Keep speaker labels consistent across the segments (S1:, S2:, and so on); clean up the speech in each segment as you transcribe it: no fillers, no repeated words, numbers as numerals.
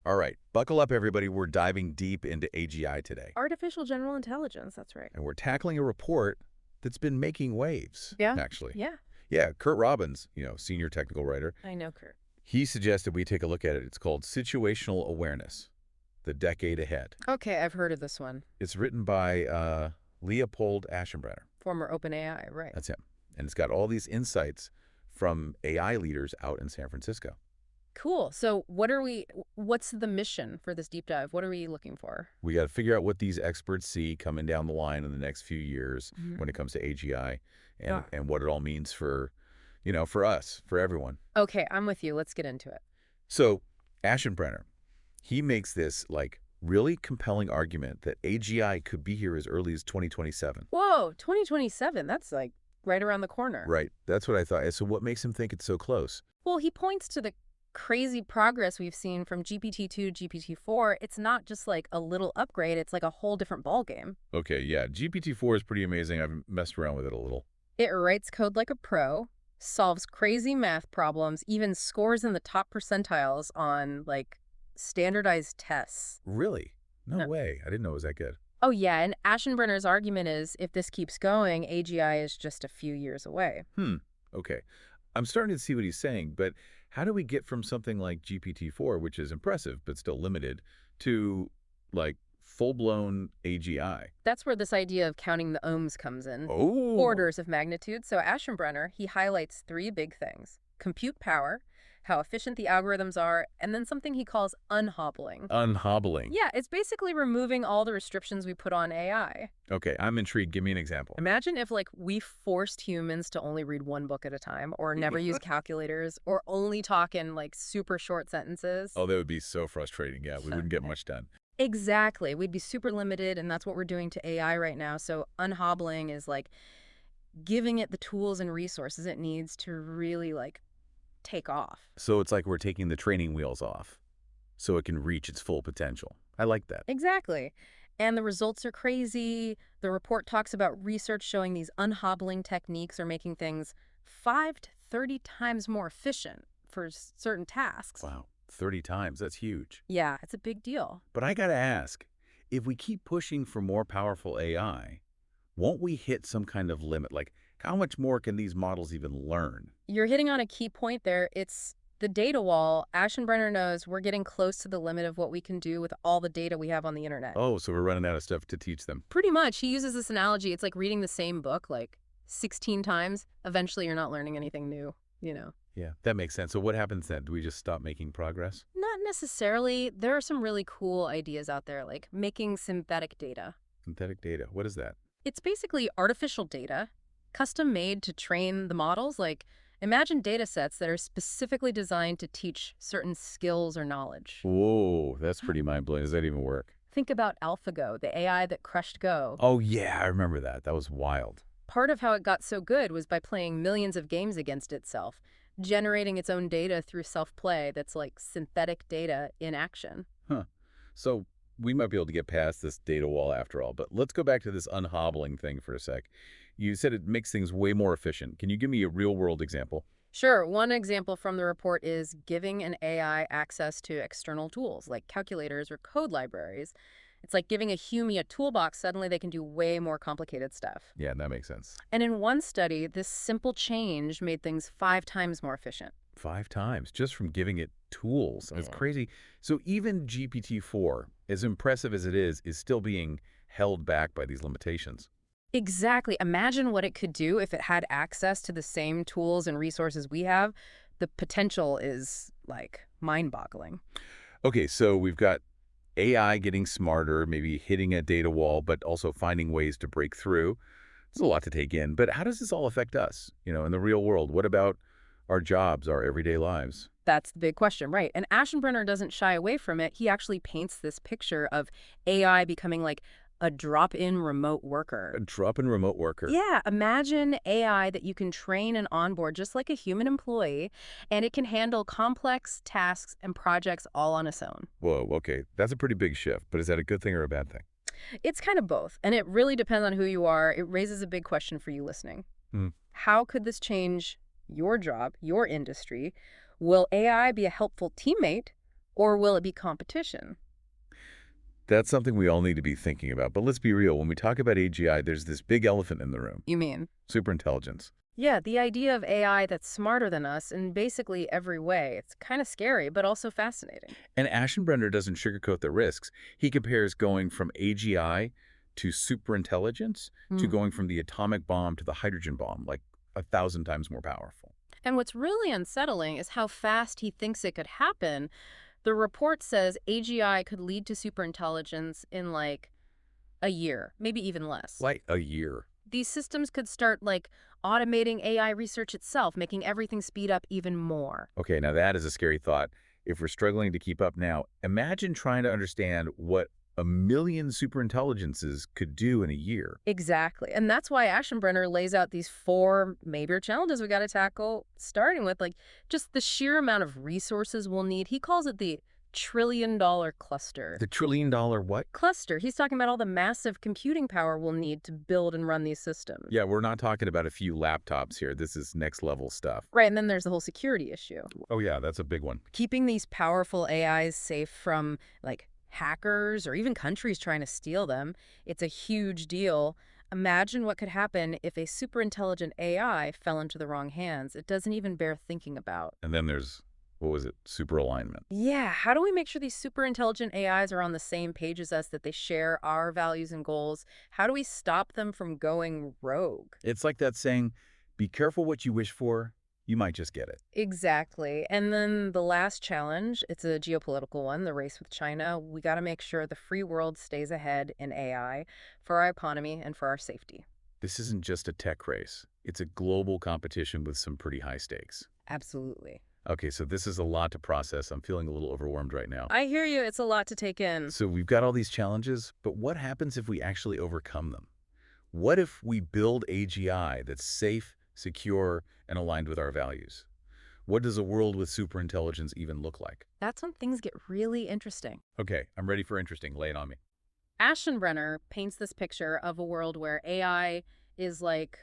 S1: All right, buckle up, everybody. We're diving deep into AGI today,
S2: Artificial general intelligence, that's right.
S1: and we're tackling a report that's been making waves,
S2: Yeah.
S1: actually.
S2: Yeah,
S1: Yeah, Curt Robbins, senior technical writer,
S2: I know, Curt.
S1: he suggested we take a look at it. It's called Situational Awareness, the Decade Ahead.
S2: Okay, I've heard of this one.
S1: It's written by Leopold Aschenbrenner.
S2: Former OpenAI, right.
S1: That's him. And it's got all these insights from AI leaders out in San Francisco.
S2: Cool. So what's the mission for this deep dive? What are we looking for?
S1: We got to figure out what these experts see coming down the line in the next few years
S2: Mhm.
S1: when it comes to AGI and,
S2: Yeah.
S1: and what it all means for, for us, for everyone.
S2: Okay, I'm with you. Let's get into it.
S1: So Aschenbrenner, he makes this really compelling argument that AGI could be here as early as 2027.
S2: Whoa, 2027. That's like right around the corner.
S1: Right. That's what I thought. So what makes him think it's so close?
S2: Well, he points to the crazy progress we've seen from GPT-2, GPT-4. It's not just like a little upgrade. It's like a whole different ballgame.
S1: Okay, yeah. GPT-4 is pretty amazing. I've messed around with it a little.
S2: It writes code like a pro, solves crazy math problems, even scores in the top percentiles on like standardized tests.
S1: Really? No
S2: No.
S1: way. I didn't know it was that good.
S2: Oh yeah, and Aschenbrenner's argument is if this keeps going, AGI is just a few years away.
S1: Okay. I'm starting to see what he's saying, but how do we get from something like GPT-4, which is impressive but still limited, to full-blown AGI?
S2: That's where this idea of counting the ohms comes in.
S1: Oh.
S2: Orders of magnitude. So Aschenbrenner, he highlights three big things: compute power, how efficient the algorithms are, and then something he calls unhobbling.
S1: Unhobbling.
S2: Yeah, it's basically removing all the restrictions we put on AI.
S1: Okay, I'm intrigued. Give me an example.
S2: Imagine if we forced humans to only read one book at a time, or never use calculators, or only talk in super short sentences.
S1: Oh, that would be so frustrating. Yeah, we wouldn't get much done.
S2: Exactly. We'd be super limited, and that's what we're doing to AI right now. So unhobbling is giving it the tools and resources it needs to really take off.
S1: So it's like we're taking the training wheels off so it can reach its full potential. I like that.
S2: Exactly. And the results are crazy. The report talks about research showing these unhobbling techniques are making things 5 to 30 times more efficient for certain tasks.
S1: Wow, 30 times. That's huge.
S2: Yeah, it's a big deal.
S1: But I gotta ask, if we keep pushing for more powerful AI, won't we hit some kind of limit? How much more can these models even learn?
S2: You're hitting on a key point there. It's the data wall. Aschenbrenner knows we're getting close to the limit of what we can do with all the data we have on the internet.
S1: Oh, so we're running out of stuff to teach them.
S2: Pretty much. He uses this analogy. It's like reading the same book 16 times. Eventually, you're not learning anything new,
S1: Yeah, that makes sense. So what happens then? Do we just stop making progress?
S2: Not necessarily. There are some really cool ideas out there, like making synthetic data.
S1: Synthetic data. What is that?
S2: It's basically artificial data, custom made to train the models. Imagine data sets that are specifically designed to teach certain skills or knowledge.
S1: Whoa, that's pretty mind-blowing. Does that even work?
S2: Think about AlphaGo, the AI that crushed Go.
S1: Oh, yeah, I remember that. That was wild.
S2: Part of how it got so good was by playing millions of games against itself, generating its own data through self-play that's like synthetic data in action.
S1: Huh. So we might be able to get past this data wall after all, but let's go back to this unhobbling thing for a sec. You said it makes things way more efficient. Can you give me a real-world example?
S2: Sure, one example from the report is giving an AI access to external tools like calculators or code libraries. It's like giving a human a toolbox. Suddenly they can do way more complicated stuff.
S1: Yeah, that makes sense.
S2: And in one study, this simple change made things 5 times more efficient.
S1: 5 times just from giving it tools. It's
S2: Yeah.
S1: crazy. So even GPT-4, as impressive as it is still being held back by these limitations.
S2: Exactly. Imagine what it could do if it had access to the same tools and resources we have. The potential is mind-boggling.
S1: Okay, so we've got AI getting smarter, maybe hitting a data wall, but also finding ways to break through. It's a lot to take in, but how does this all affect us, in the real world? What about our jobs, our everyday lives?
S2: That's the big question, right? And Aschenbrenner doesn't shy away from it. He actually paints this picture of AI becoming a drop-in remote worker.
S1: A drop-in remote worker.
S2: Yeah, imagine AI that you can train and onboard just like a human employee, and it can handle complex tasks and projects all on its own.
S1: Whoa, okay. That's a pretty big shift, but is that a good thing or a bad thing?
S2: It's kind of both, and it really depends on who you are. It raises a big question for you listening. How could this change your job, your industry? Will AI be a helpful teammate, Or will it be competition?
S1: That's something we all need to be thinking about. But let's be real. When we talk about AGI, there's this big elephant in the room,
S2: You mean?
S1: superintelligence.
S2: Yeah, the idea of AI that's smarter than us in basically every way. It's kind of scary, but also fascinating.
S1: And Aschenbrenner doesn't sugarcoat the risks. He compares going from AGI to superintelligence to
S2: Hmm.
S1: going from the atomic bomb to the hydrogen bomb, like 1,000 times more powerful.
S2: And what's really unsettling is how fast he thinks it could happen. The report says AGI could lead to superintelligence in like a year, maybe even less.
S1: Like a year.
S2: These systems could start like automating AI research itself, making everything speed up even more.
S1: Okay, now that is a scary thought. If we're struggling to keep up now, imagine trying to understand what a million superintelligences could do in a year.
S2: Exactly. And that's why Aschenbrenner lays out these four major challenges we got to tackle, starting with like just the sheer amount of resources we'll need. He calls it the trillion-dollar cluster.
S1: The trillion-dollar what?
S2: Cluster. He's talking about all the massive computing power we'll need to build and run these systems.
S1: Yeah, we're not talking about a few laptops here. This is next level stuff.
S2: Right, and then there's the whole security issue.
S1: Oh yeah, that's a big one.
S2: Keeping these powerful AIs safe from like hackers or even countries trying to steal them, it's a huge deal. Imagine what could happen if a super intelligent AI fell into the wrong hands. It doesn't even bear thinking about.
S1: And then there's, what was it, super alignment.
S2: Yeah, how do we make sure these super intelligent AIs are on the same page as us, that they share our values and goals? How do we stop them from going rogue?
S1: It's like that saying, be careful what you wish for, you might just get it.
S2: Exactly. And then the last challenge, it's a geopolitical one, the race with China. We got to make sure the free world stays ahead in AI for our economy and for our safety.
S1: This isn't just a tech race. It's a global competition with some pretty high stakes.
S2: Absolutely.
S1: Okay, so this is a lot to process. I'm feeling a little overwhelmed right now.
S2: I hear you. It's a lot to take in.
S1: So we've got all these challenges, but what happens if we actually overcome them? What if we build AGI that's safe, secure, and aligned with our values? What does a world with superintelligence even look like?
S2: That's when things get really interesting.
S1: Okay, I'm ready for interesting. Lay it on me.
S2: Aschenbrenner paints this picture of a world where AI is like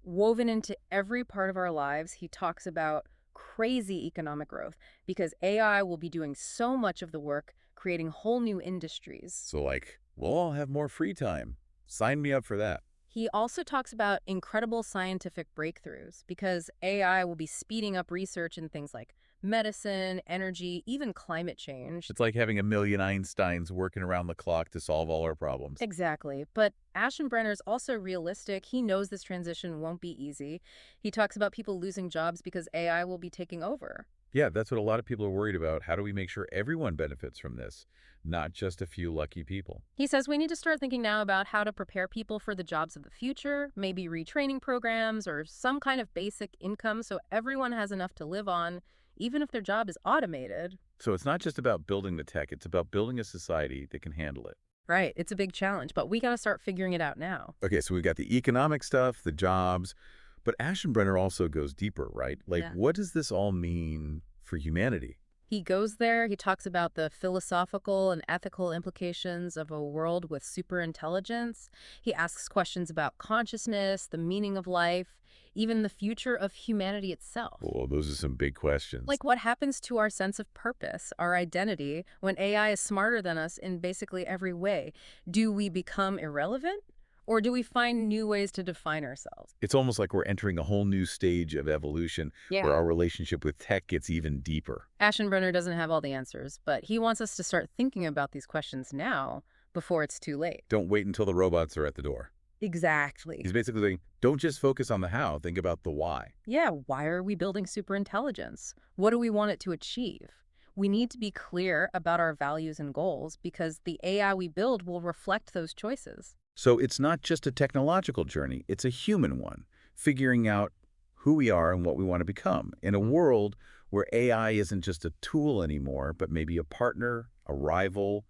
S2: woven into every part of our lives. He talks about crazy economic growth because AI will be doing so much of the work, creating whole new industries.
S1: So like, we'll all have more free time. Sign me up for that.
S2: He also talks about incredible scientific breakthroughs because AI will be speeding up research in things like medicine, energy, even climate change.
S1: It's like having a million Einsteins working around the clock to solve all our problems.
S2: Exactly. But Aschenbrenner's also realistic. He knows this transition won't be easy. He talks about people losing jobs because AI will be taking over.
S1: Yeah, that's what a lot of people are worried about. How do we make sure everyone benefits from this, not just a few lucky people?
S2: He says we need to start thinking now about how to prepare people for the jobs of the future, maybe retraining programs or some kind of basic income so everyone has enough to live on, even if their job is automated.
S1: So it's not just about building the tech, it's about building a society that can handle it.
S2: Right, it's a big challenge, but we got to start figuring it out now.
S1: Okay, so we've got the economic stuff, the jobs, but Aschenbrenner also goes deeper, right? Like,
S2: Yeah.
S1: what does this all mean for humanity?
S2: He goes there, he talks about the philosophical and ethical implications of a world with superintelligence. He asks questions about consciousness, the meaning of life, even the future of humanity itself.
S1: Well, those are some big questions.
S2: Like what happens to our sense of purpose, our identity, when AI is smarter than us in basically every way? Do we become irrelevant? Or do we find new ways to define ourselves?
S1: It's almost like we're entering a whole new stage of evolution where our relationship with tech gets even deeper.
S2: Aschenbrenner doesn't have all the answers, but he wants us to start thinking about these questions now before it's too late.
S1: Don't wait until the robots are at the door.
S2: Exactly.
S1: He's basically saying, don't just focus on the how, think about the why.
S2: Yeah, why are we building superintelligence? What do we want it to achieve? We need to be clear about our values and goals because the AI we build will reflect those choices.
S1: So it's not just a technological journey, it's a human one, figuring out who we are and what we want to become in a world where AI isn't just a tool anymore, but maybe a partner, a rival,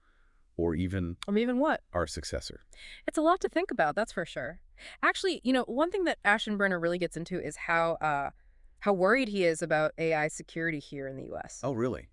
S1: or even
S2: What?
S1: our successor.
S2: It's a lot to think about, that's for sure. Actually, one thing that Aschenbrenner really gets into is how worried he is about AI security here in the U.S.
S1: Oh, really?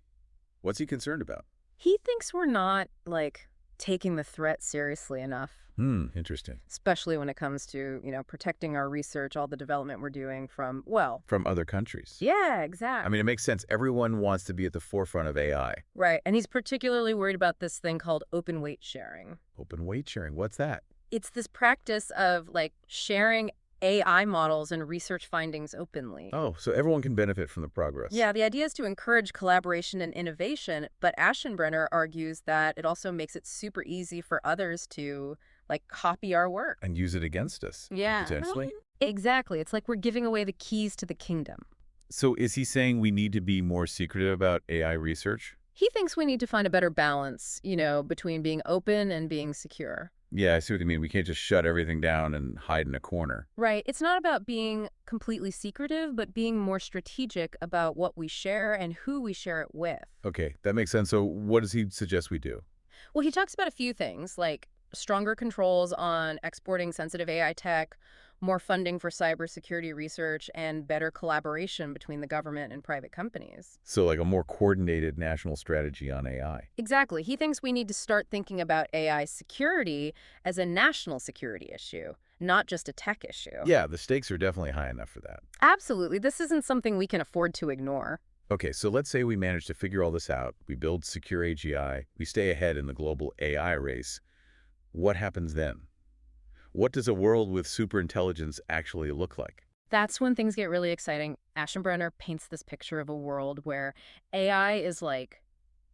S1: What's he concerned about?
S2: He thinks we're not, like, taking the threat seriously enough.
S1: Interesting.
S2: especially when it comes to, protecting our research, all the development we're doing from, well,
S1: From other countries.
S2: yeah,
S1: I mean, it
S2: exactly.
S1: makes sense. Everyone wants to be at the forefront of AI.
S2: Right. And he's particularly worried about this thing called open weight sharing.
S1: Open weight sharing. What's that?
S2: It's this practice of like sharing AI models and research findings openly.
S1: Oh, so everyone can benefit from the progress
S2: Yeah, the idea is to encourage collaboration and innovation, but Aschenbrenner argues that it also makes it super easy for others to like copy our work.
S1: and use it against us,
S2: Yeah.
S1: potentially.
S2: Exactly. It's like we're giving away the keys to the kingdom.
S1: So is he saying we need to be more secretive about AI research?
S2: He thinks we need to find a better balance, between being open and being secure.
S1: Yeah, I see what you mean. We can't just shut everything down and hide in a corner.
S2: Right. It's not about being completely secretive, but being more strategic about what we share and who we share it with.
S1: Okay, that makes sense. So what does he suggest we do?
S2: Well, he talks about a few things like stronger controls on exporting sensitive AI tech, more funding for cybersecurity research, and better collaboration between the government and private companies.
S1: So like a more coordinated national strategy on AI.
S2: Exactly. He thinks we need to start thinking about AI security as a national security issue, not just a tech issue.
S1: Yeah, the stakes are definitely high enough for that.
S2: Absolutely. This isn't something we can afford to ignore.
S1: Okay, so let's say we manage to figure all this out. We build secure AGI. We stay ahead in the global AI race. What happens then? What does a world with superintelligence actually look like?
S2: That's when things get really exciting. Aschenbrenner paints this picture of a world where AI is like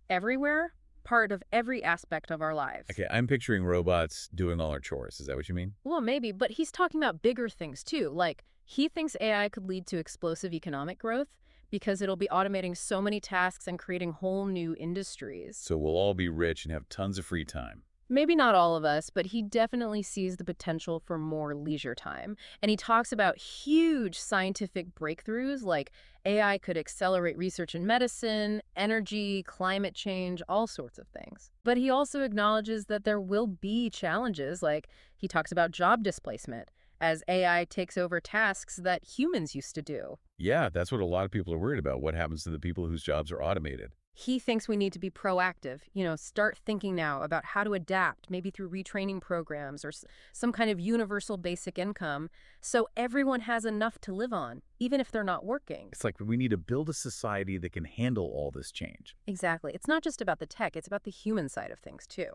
S2: everywhere, part of every aspect of our lives.
S1: Okay, I'm picturing robots doing all our chores. Is that what you mean?
S2: Well, maybe, but he's talking about bigger things too. Like, he thinks AI could lead to explosive economic growth because it'll be automating so many tasks and creating whole new industries.
S1: So we'll all be rich and have tons of free time.
S2: Maybe not all of us, but he definitely sees the potential for more leisure time. And he talks about huge scientific breakthroughs like AI could accelerate research in medicine, energy, climate change, all sorts of things. But he also acknowledges that there will be challenges, like he talks about job displacement as AI takes over tasks that humans used to do.
S1: Yeah, that's what a lot of people are worried about. What happens to the people whose jobs are automated?
S2: He thinks we need to be proactive, start thinking now about how to adapt, maybe through retraining programs or some kind of universal basic income, so everyone has enough to live on, even if they're not working.
S1: It's like we need to build a society that can handle all this change.
S2: Exactly. It's not just about the tech, it's about the human side of things, too.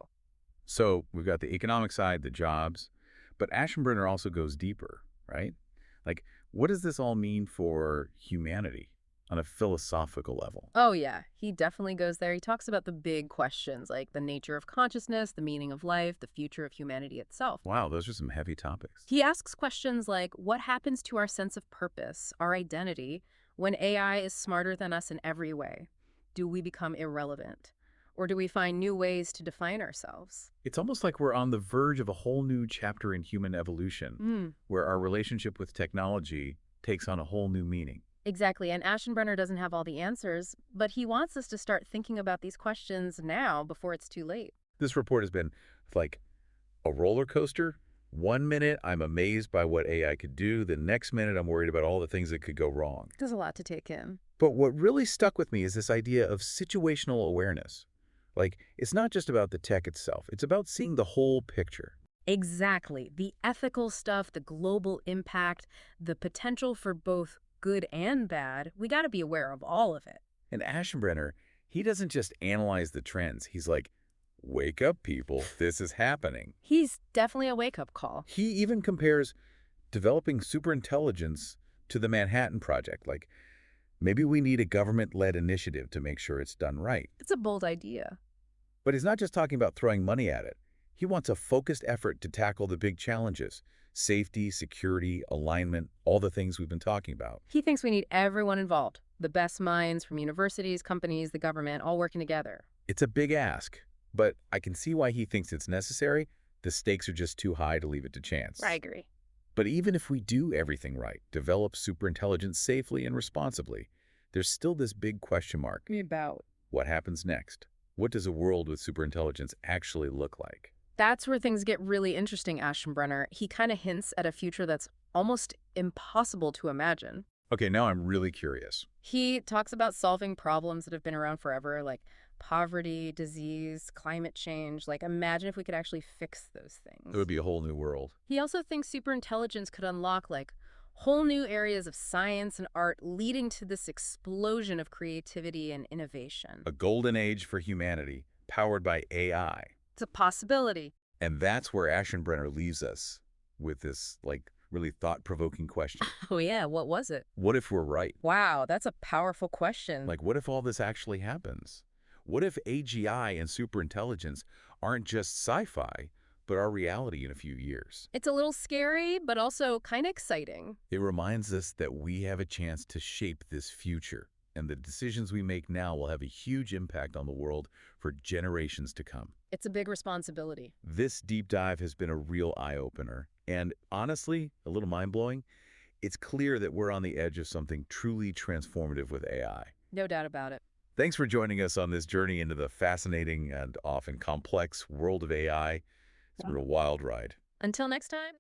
S1: So we've got the economic side, the jobs, but Aschenbrenner also goes deeper, right? Like, what does this all mean for humanity on a philosophical level?
S2: Oh, yeah, he definitely goes there. He talks about the big questions like the nature of consciousness, the meaning of life, the future of humanity itself.
S1: Wow, those are some heavy topics.
S2: He asks questions like what happens to our sense of purpose, our identity, when AI is smarter than us in every way? Do we become irrelevant? Or do we find new ways to define ourselves?
S1: It's almost like we're on the verge of a whole new chapter in human evolution,
S2: Mm,
S1: where our relationship with technology takes on a whole new meaning.
S2: exactly. And Aschenbrenner doesn't have all the answers, but he wants us to start thinking about these questions now before it's too late.
S1: This report has been like a roller coaster. One minute, I'm amazed by what AI could do. The next minute, I'm worried about all the things that could go wrong.
S2: There's a lot to take in.
S1: But what really stuck with me is this idea of situational awareness. Like, it's not just about the tech itself. It's about seeing the whole picture.
S2: Exactly. The ethical stuff, the global impact, the potential for both good and bad, we got to be aware of all of it.
S1: And Aschenbrenner, he doesn't just analyze the trends. He's like, wake up, people. This is happening.
S2: He's definitely a wake-up call.
S1: He even compares developing superintelligence to the Manhattan Project. Like, maybe we need a government-led initiative to make sure it's done right.
S2: It's a bold idea.
S1: But he's not just talking about throwing money at it. He wants a focused effort to tackle the big challenges: safety, security, alignment, all the things we've been talking about.
S2: He thinks we need everyone involved, the best minds from universities, companies, the government, all working together.
S1: It's a big ask, but I can see why he thinks it's necessary. The stakes are just too high to leave it to chance.
S2: I agree.
S1: But even if we do everything right, develop superintelligence safely and responsibly, there's still this big question mark.
S2: About.
S1: What happens next? What does a world with superintelligence actually look like?
S2: That's where things get really interesting, Aschenbrenner. He kind of hints at a future that's almost impossible to imagine.
S1: Okay, now I'm really curious.
S2: He talks about solving problems that have been around forever, like Poverty, disease, climate change. Like, imagine if we could actually fix those
S1: It would
S2: things.
S1: be a whole new world.
S2: He also thinks superintelligence could unlock, like, whole new areas of science and art, leading to this explosion of creativity and innovation.
S1: A golden age for humanity, powered by AI.
S2: It's a possibility.
S1: And that's where Aschenbrenner leaves us with this, like, really thought-provoking question.
S2: Oh, yeah, what was it?
S1: What if we're right?
S2: Wow, that's a powerful question.
S1: Like, what if all this actually happens? What if AGI and superintelligence aren't just sci-fi, but our reality in a few years?
S2: It's a little scary, but also kind of exciting.
S1: It reminds us that we have a chance to shape this future, and the decisions we make now will have a huge impact on the world for generations to come.
S2: It's a big responsibility.
S1: This deep dive has been a real eye-opener, and honestly, a little mind-blowing. It's clear that we're on the edge of something truly transformative with AI.
S2: No doubt about it.
S1: Thanks for joining us on this journey into the fascinating and often complex world of AI. It's been a wild ride.
S2: Until next time.